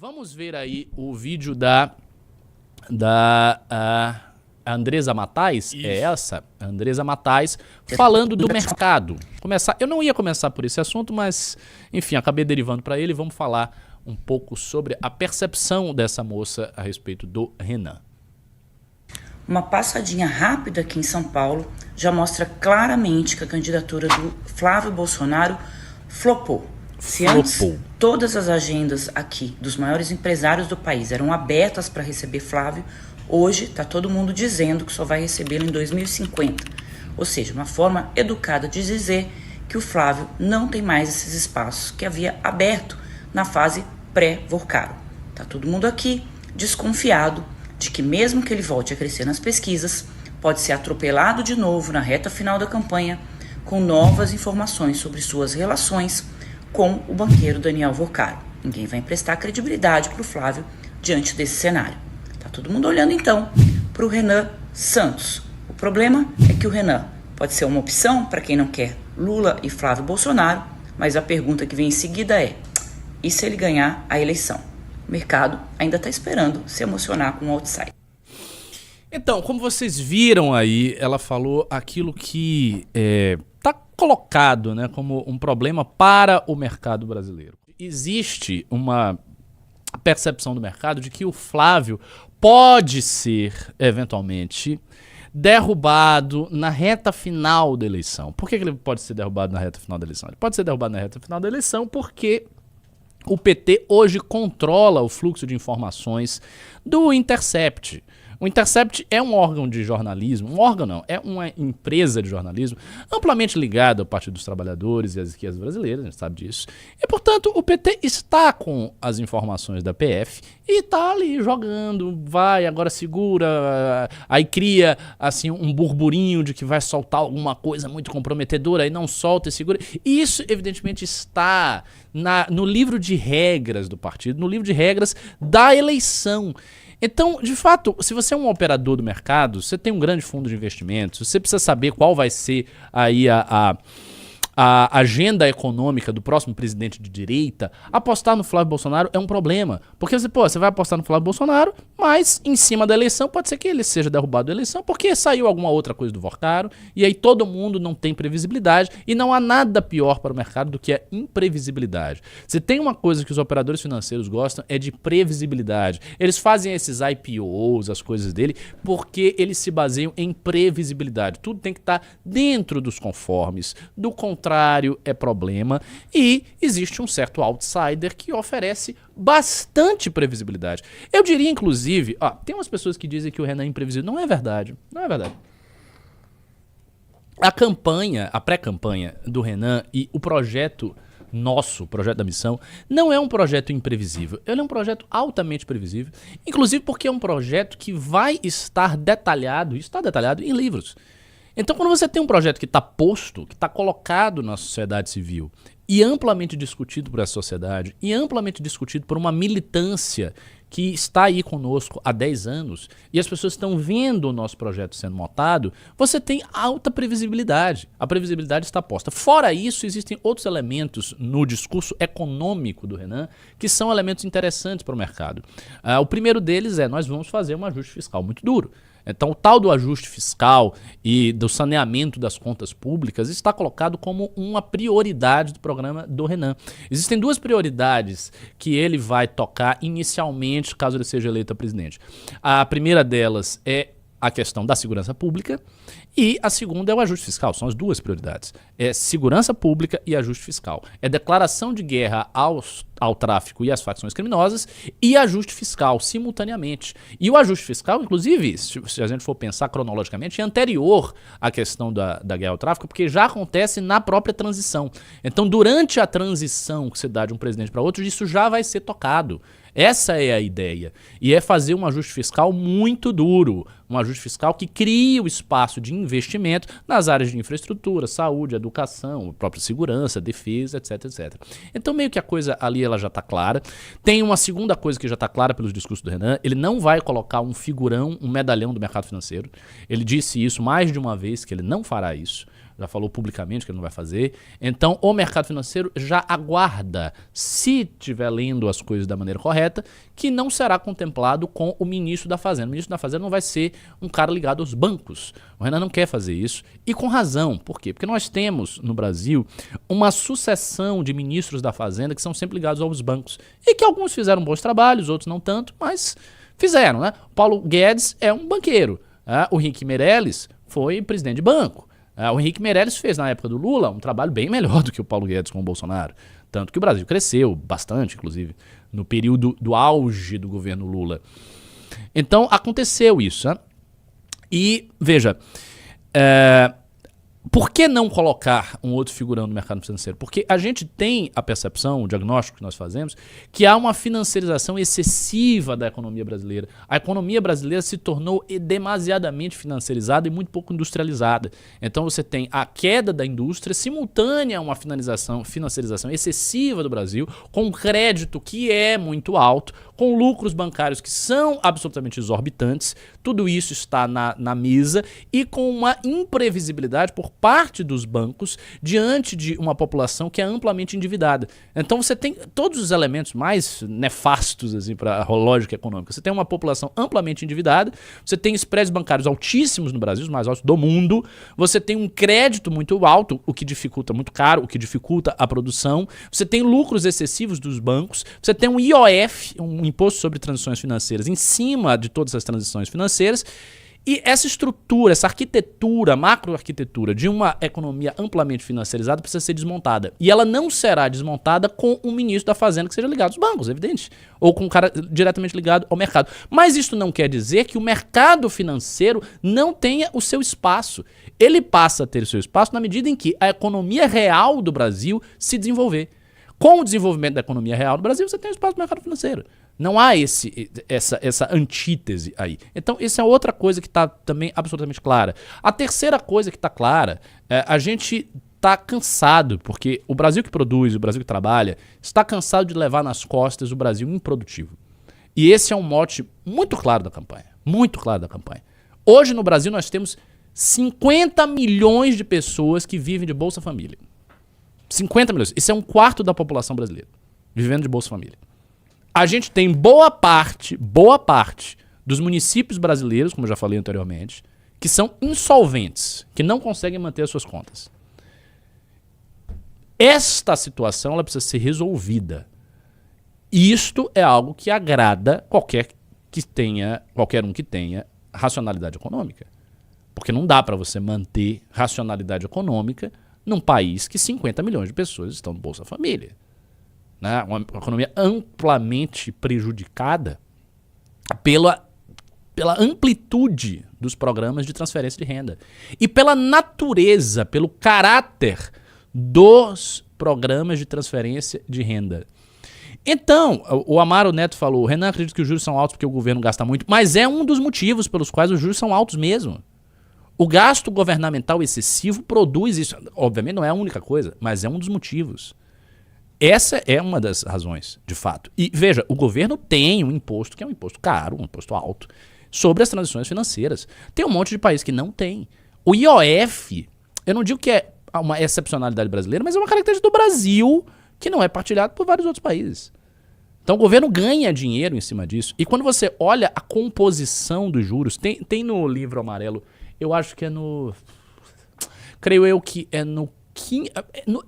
Vamos ver aí o vídeo da Andresa Matais, Andresa Matais, falando do mercado. Eu não ia começar por esse assunto, mas, enfim, acabei derivando para ele. Vamos falar um pouco sobre a percepção dessa moça a respeito do Renan. Uma passadinha rápida aqui em São Paulo já mostra claramente que a candidatura do Flávio Bolsonaro flopou. Se antes todas as agendas aqui dos maiores empresários do país eram abertas para receber Flávio, hoje está todo mundo dizendo que só vai recebê-lo em 2050. Ou seja, uma forma educada de dizer que o Flávio não tem mais esses espaços que havia aberto na fase pré-Vorcaro. Está todo mundo aqui desconfiado de que mesmo que ele volte a crescer nas pesquisas, pode ser atropelado de novo na reta final da campanha com novas informações sobre suas relações com o banqueiro Daniel Vorcaro. Ninguém vai emprestar credibilidade para o Flávio diante desse cenário. Tá todo mundo olhando então para o Renan Santos. O problema é que o Renan pode ser uma opção para quem não quer Lula e Flávio Bolsonaro, mas a pergunta que vem em seguida é: e se ele ganhar a eleição? O mercado ainda está esperando se emocionar com o outsider. Então, como vocês viram aí, ela falou aquilo que está colocado, né, como um problema para o mercado brasileiro. Existe uma percepção do mercado de que o Flávio pode ser, eventualmente, derrubado na reta final da eleição. Por que ele pode ser derrubado na reta final da eleição? Ele pode ser derrubado na reta final da eleição porque o PT hoje controla o fluxo de informações do Intercept. O Intercept é um órgão de jornalismo, é uma empresa de jornalismo amplamente ligada ao Partido dos Trabalhadores e às esquerdas brasileiras, a gente sabe disso. E, portanto, o PT está com as informações da PF e está ali jogando, agora segura, aí cria assim um burburinho de que vai soltar alguma coisa muito comprometedora, aí não solta e segura. E isso, evidentemente, está no livro de regras do partido, no livro de regras da eleição. Então, de fato, se você é um operador do mercado, você tem um grande fundo de investimentos, você precisa saber qual vai ser aí a agenda econômica do próximo presidente de direita, apostar no Flávio Bolsonaro é um problema. Porque você vai apostar no Flávio Bolsonaro, mas em cima da eleição pode ser que ele seja derrubado da eleição porque saiu alguma outra coisa do Vorcaro e aí todo mundo não tem previsibilidade e não há nada pior para o mercado do que a imprevisibilidade. Se tem uma coisa que os operadores financeiros gostam é de previsibilidade. Eles fazem esses IPOs, as coisas dele, porque eles se baseiam em previsibilidade. Tudo tem que estar dentro dos conformes, do contrário é problema, e existe um certo outsider que oferece bastante previsibilidade. Eu diria, inclusive, tem umas pessoas que dizem que o Renan é imprevisível. Não é verdade, não é verdade. A pré-campanha do Renan e o projeto nosso, o projeto da missão, não é um projeto imprevisível. Ele é um projeto altamente previsível, inclusive porque é um projeto que vai estar detalhado, e está detalhado em livros. Então, quando você tem um projeto que está posto, que está colocado na sociedade civil e amplamente discutido por essa sociedade e amplamente discutido por uma militância que está aí conosco há 10 anos e as pessoas estão vendo o nosso projeto sendo montado, você tem alta previsibilidade. A previsibilidade está posta. Fora isso, existem outros elementos no discurso econômico do Renan que são elementos interessantes para o mercado. O primeiro deles nós vamos fazer um ajuste fiscal muito duro. Então, o tal do ajuste fiscal e do saneamento das contas públicas está colocado como uma prioridade do programa do Renan. Existem duas prioridades que ele vai tocar inicialmente, caso ele seja eleito a presidente. A primeira delas é a questão da segurança pública e a segunda é o ajuste fiscal. São as duas prioridades. É segurança pública e ajuste fiscal. É declaração de guerra ao tráfico e às facções criminosas e ajuste fiscal simultaneamente. E o ajuste fiscal, inclusive, se a gente for pensar cronologicamente, é anterior à questão da guerra ao tráfico, porque já acontece na própria transição. Então, durante a transição que se dá de um presidente para outro, isso já vai ser tocado. Essa é a ideia. E é fazer um ajuste fiscal muito duro. Um ajuste fiscal que crie o espaço de investimento nas áreas de infraestrutura, saúde, educação, própria segurança, defesa, etc, etc. Então, meio que a coisa ali ela já está clara. Tem uma segunda coisa que já está clara pelos discursos do Renan. Ele não vai colocar um figurão, um medalhão do mercado financeiro. Ele disse isso mais de uma vez, que ele não fará isso. já falou publicamente que ele não vai fazer. Então o mercado financeiro já aguarda, se estiver lendo as coisas da maneira correta, que não será contemplado com o ministro da Fazenda. O ministro da Fazenda não vai ser um cara ligado aos bancos. O Renan não quer fazer isso, e com razão. Por quê? Porque nós temos no Brasil uma sucessão de ministros da Fazenda que são sempre ligados aos bancos, e que alguns fizeram bons trabalhos, outros não tanto, mas fizeram, né? Paulo Guedes é um banqueiro. O Henrique Meirelles foi presidente de banco. O Henrique Meirelles fez, na época do Lula, um trabalho bem melhor do que o Paulo Guedes com o Bolsonaro. Tanto que o Brasil cresceu bastante, inclusive, no período do auge do governo Lula. Então, aconteceu isso. Né? E, veja, por que não colocar um outro figurão no mercado financeiro? Porque a gente tem a percepção, o diagnóstico que nós fazemos, que há uma financiarização excessiva da economia brasileira. A economia brasileira se tornou demasiadamente financiarizada e muito pouco industrializada. Então você tem a queda da indústria simultânea a uma financiarização excessiva do Brasil, com crédito que é muito alto, com lucros bancários que são absolutamente exorbitantes. Tudo isso está na mesa, e com uma imprevisibilidade por parte dos bancos diante de uma população que é amplamente endividada. Então você tem todos os elementos mais nefastos assim, para a lógica econômica. Você tem uma população amplamente endividada, você tem spreads bancários altíssimos no Brasil, os mais altos do mundo, você tem um crédito muito alto, o que dificulta, muito caro, o que dificulta a produção, você tem lucros excessivos dos bancos, você tem um IOF, um Imposto sobre Transações Financeiras, em cima de todas as transações financeiras. E essa estrutura, essa arquitetura, macroarquitetura de uma economia amplamente financiarizada precisa ser desmontada. E ela não será desmontada com um ministro da Fazenda que seja ligado aos bancos, evidente. Ou com um cara diretamente ligado ao mercado. Mas isso não quer dizer que o mercado financeiro não tenha o seu espaço. Ele passa a ter o seu espaço na medida em que a economia real do Brasil se desenvolver. Com o desenvolvimento da economia real do Brasil, você tem espaço no mercado financeiro. Não há essa antítese aí. Então, essa é outra coisa que está também absolutamente clara. A terceira coisa que está clara, a gente está cansado, porque o Brasil que produz, o Brasil que trabalha, está cansado de levar nas costas o Brasil improdutivo. E esse é um mote muito claro da campanha. Muito claro da campanha. Hoje no Brasil nós temos 50 milhões de pessoas que vivem de Bolsa Família. 50 milhões. Isso é um quarto da população brasileira, vivendo de Bolsa Família. A gente tem boa parte dos municípios brasileiros, como eu já falei anteriormente, que são insolventes, que não conseguem manter as suas contas. Esta situação ela precisa ser resolvida. Isto é algo que agrada qualquer um que tenha racionalidade econômica. Porque não dá para você manter racionalidade econômica num país que 50 milhões de pessoas estão no Bolsa Família. Né? Uma economia amplamente prejudicada pela amplitude dos programas de transferência de renda e pela natureza, pelo caráter dos programas de transferência de renda. Então, o Amaro Neto falou, Renan acredita que os juros são altos porque o governo gasta muito, mas é um dos motivos pelos quais os juros são altos mesmo. O gasto governamental excessivo produz isso. Obviamente não é a única coisa, mas é um dos motivos. Essa é uma das razões, de fato. E veja, o governo tem um imposto, que é um imposto caro, um imposto alto, sobre as transações financeiras. Tem um monte de país que não tem. O IOF, eu não digo que é uma excepcionalidade brasileira, mas é uma característica do Brasil que não é partilhado por vários outros países. Então o governo ganha dinheiro em cima disso. E quando você olha a composição dos juros, tem no livro amarelo, eu acho que é no... Creio eu que é no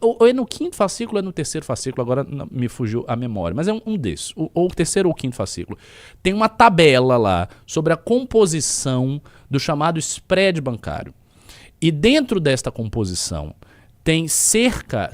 ou é no quinto fascículo ou é no terceiro fascículo, agora me fugiu a memória, mas é um desses, ou o terceiro ou o quinto fascículo. Tem uma tabela lá sobre a composição do chamado spread bancário. E dentro desta composição tem cerca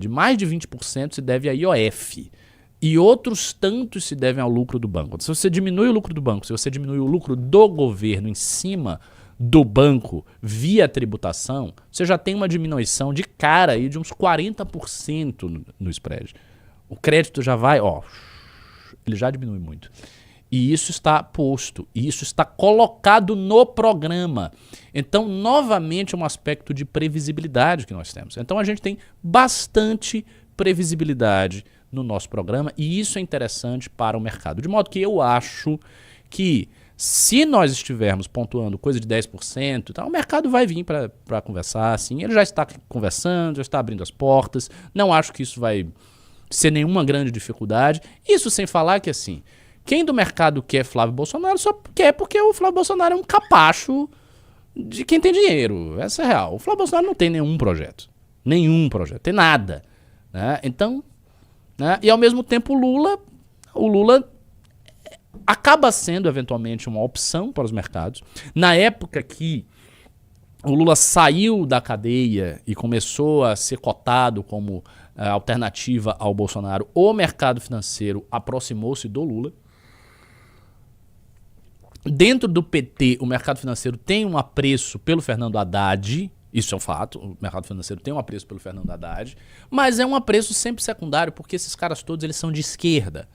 de mais de 20% se deve a IOF. E outros tantos se devem ao lucro do banco. Se você diminui o lucro do banco, se você diminui o lucro do governo em cima do banco via tributação, você já tem uma diminuição de cara aí de uns 40% no spread. O crédito já vai, ele já diminui muito. E isso está posto, e isso está colocado no programa. Então, novamente, é um aspecto de previsibilidade que nós temos. Então, a gente tem bastante previsibilidade no nosso programa, e isso é interessante para o mercado. De modo que eu acho que Se nós estivermos pontuando coisa de 10%, tá, o mercado vai vir para conversar, assim, ele já está conversando, já está abrindo as portas, não acho que isso vai ser nenhuma grande dificuldade. Isso sem falar que, assim, quem do mercado quer Flávio Bolsonaro só quer porque o Flávio Bolsonaro é um capacho de quem tem dinheiro. Essa é real. O Flávio Bolsonaro não tem nenhum projeto, tem nada, né? Então, né? E ao mesmo tempo o Lula acaba sendo eventualmente uma opção para os mercados. Na época que o Lula saiu da cadeia e começou a ser cotado como alternativa ao Bolsonaro, o mercado financeiro aproximou-se do Lula. Dentro do PT, o mercado financeiro tem um apreço pelo Fernando Haddad. Isso é um fato, o mercado financeiro tem um apreço pelo Fernando Haddad, mas é um apreço sempre secundário, porque esses caras todos eles são de esquerda.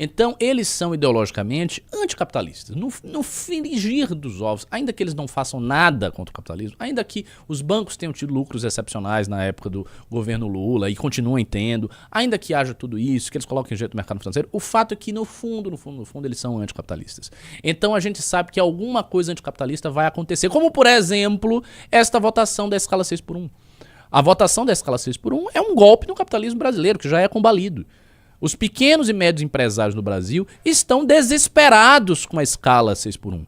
Então, eles são ideologicamente anticapitalistas. No frigir dos ovos, ainda que eles não façam nada contra o capitalismo, ainda que os bancos tenham tido lucros excepcionais na época do governo Lula e continuem tendo, ainda que haja tudo isso, que eles coloquem jeito no mercado financeiro, o fato é que no fundo, eles são anticapitalistas. Então, a gente sabe que alguma coisa anticapitalista vai acontecer, como, por exemplo, esta votação da escala 6x1. A votação da escala 6x1 é um golpe no capitalismo brasileiro, que já é combalido. Os pequenos e médios empresários no Brasil estão desesperados com a escala 6x1,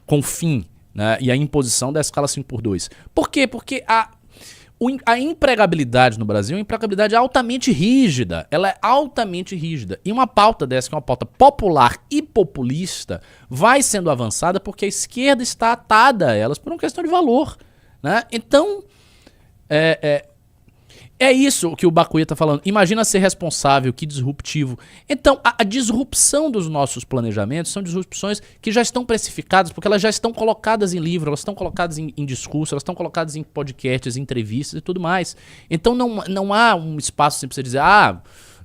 com o fim, né, e a imposição da escala 5x2. Por quê? Porque a empregabilidade no Brasil é uma empregabilidade altamente rígida. Ela é altamente rígida. E uma pauta dessa, que é uma pauta popular e populista, vai sendo avançada porque a esquerda está atada a elas por uma questão de valor, né? Então, é isso que o Bacuia está falando. Imagina ser responsável, que disruptivo. Então, a disrupção dos nossos planejamentos são disrupções que já estão precificadas, porque elas já estão colocadas em livro, elas estão colocadas em discurso, elas estão colocadas em podcasts, em entrevistas e tudo mais. Então, não há um espaço assim para você dizer,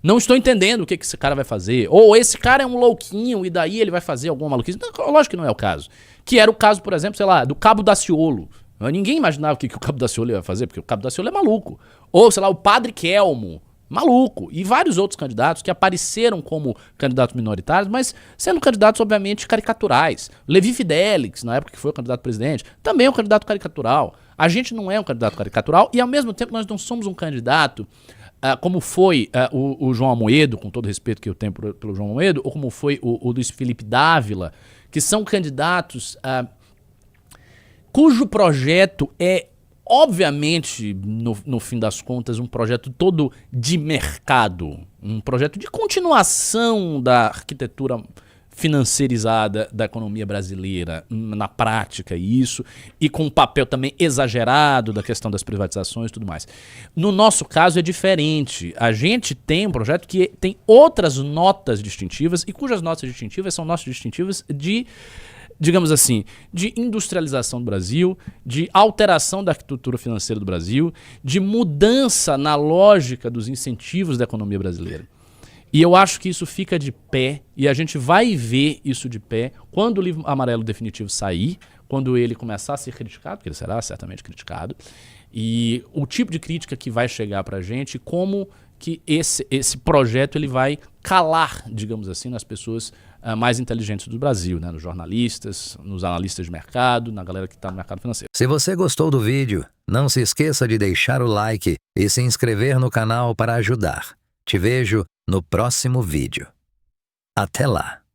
não estou entendendo o que esse cara vai fazer. Ou esse cara é um louquinho e daí ele vai fazer alguma maluquice. Não, lógico que não é o caso. Que era o caso, por exemplo, sei lá, do Cabo Daciolo. Ninguém imaginava o que o Cabo Daciolo ia fazer, porque o Cabo Daciolo é maluco. Ou, sei lá, o Padre Kelmo, maluco. E vários outros candidatos que apareceram como candidatos minoritários, mas sendo candidatos, obviamente, caricaturais. Levi Fidelix, na época que foi o candidato a presidente, também é um candidato caricatural. A gente não é um candidato caricatural e, ao mesmo tempo, nós não somos um candidato como foi o João Amoedo, com todo o respeito que eu tenho pelo João Amoedo, ou como foi o Luiz Felipe Dávila, que são candidatos cujo projeto é, obviamente, no fim das contas, um projeto todo de mercado, um projeto de continuação da arquitetura financeirizada da economia brasileira na prática, e com um papel também exagerado da questão das privatizações e tudo mais. No nosso caso é diferente. A gente tem um projeto que tem outras notas distintivas, e cujas notas distintivas são notas distintivas de, digamos assim, de industrialização do Brasil, de alteração da arquitetura financeira do Brasil, de mudança na lógica dos incentivos da economia brasileira. E eu acho que isso fica de pé, e a gente vai ver isso de pé quando o livro amarelo definitivo sair, quando ele começar a ser criticado, porque ele será certamente criticado, e o tipo de crítica que vai chegar pra gente, como que esse projeto ele vai calar, digamos assim, nas pessoas mais inteligentes do Brasil, né? Nos jornalistas, nos analistas de mercado, na galera que está no mercado financeiro. Se você gostou do vídeo, não se esqueça de deixar o like e se inscrever no canal para ajudar. Te vejo no próximo vídeo. Até lá!